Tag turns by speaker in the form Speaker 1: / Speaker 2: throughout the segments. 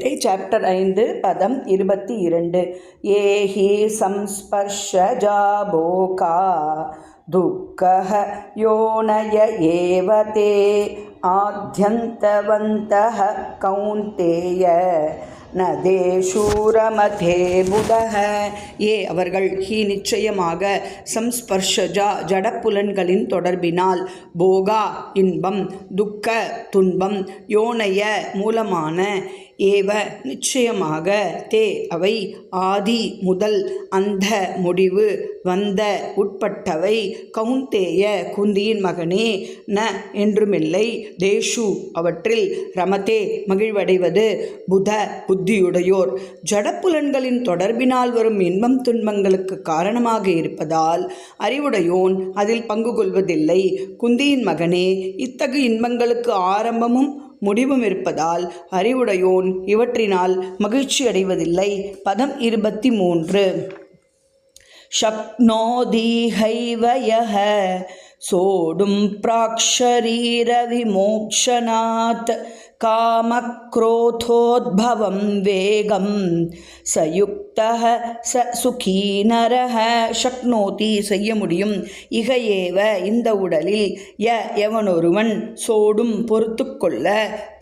Speaker 1: Bhagavad Gita chapter 5 பதம் 22. ஏஹி சம்ஸ்பர்ஷஜா போகா துக்கஹ யோனய ஏவதே ஆத்யந்தவந்தஹ கௌந்தேய நதேஷூரமதே புதஹ. அவர்கள் நிச்சயமாக சம்ஸ்பர்ஷஜா ஜடப்புலன்களின் தொடர்பினால், போகா இன்பம், துக்க துன்பம், யோனய மூலமான, ஏவ நிச்சயமாக, தே அவை, ஆதி முதல், அந்த முடிவு, வந்த உட்பட்டவை, கௌந்தேய குந்தியின் மகனே, ந என்றுமில்லை, தேஷு அவற்றில், ரமதே மகிழ்வடைவது, புத புத்தியுடையோர். ஜடப்புலன்களின் தொடர்பினால் வரும் இன்பம் துன்பங்களுக்கு காரணமாக இருப்பதால் அறிவுடையோன் அதில் பங்கு கொள்வதில்லை. குந்தியின் மகனே, இத்தகு இன்பங்களுக்கு ஆரம்பமும் முடிவும் இருப்பதால் அறிவுடையோன் இவற்றினால் மகிழ்ச்சி அடைவதில்லை. பதம் 23. ஷக்னோதிஹைவ யஹ சோடும் ப்ராக்ஷரீர விமோக்ஷனாத் காமக்ரோதோத்பவம் வேகம் சயுக்தஹ ச சுகீ நரஹ. ஷக்னோதி செய்ய முடியும், இக ஏவ இந்த உடலில், எவனொருவன், சோடும் பொறுத்து கொள்ள,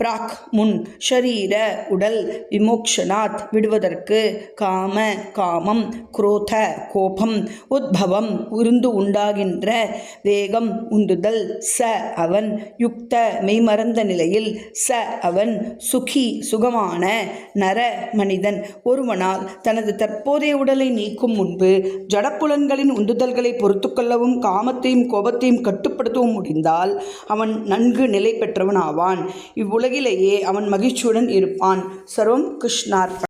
Speaker 1: பிராக் முன், ஷரீர உடல், விமோக்ஷனாத் விடுவதற்கு, காம காமம், குரோத கோபம், உத்பவம் இருந்து உண்டாகின்ற, வேகம் உந்துதல், ச அவன், யுக்த மெய்மறந்த நிலையில், ச அவன், சுகி சுகமான, நர மனிதன் ஒருவனால் தனது தற்போதைய உடலை நீக்கும் முன்பு ஜடப்புலன்களின் உந்துதல்களை பொறுத்து கொள்ளவும் காமத்தையும் கோபத்தையும் கட்டுப்படுத்தவும் முடிந்தால் அவன் நன்கு நிலை பெற்றவன் ஆவான். இவ்வுலகிலேயே அவன் மகிழ்ச்சியுடன் இருப்பான். சர்வம் கிருஷ்ணார்ப்பணம்.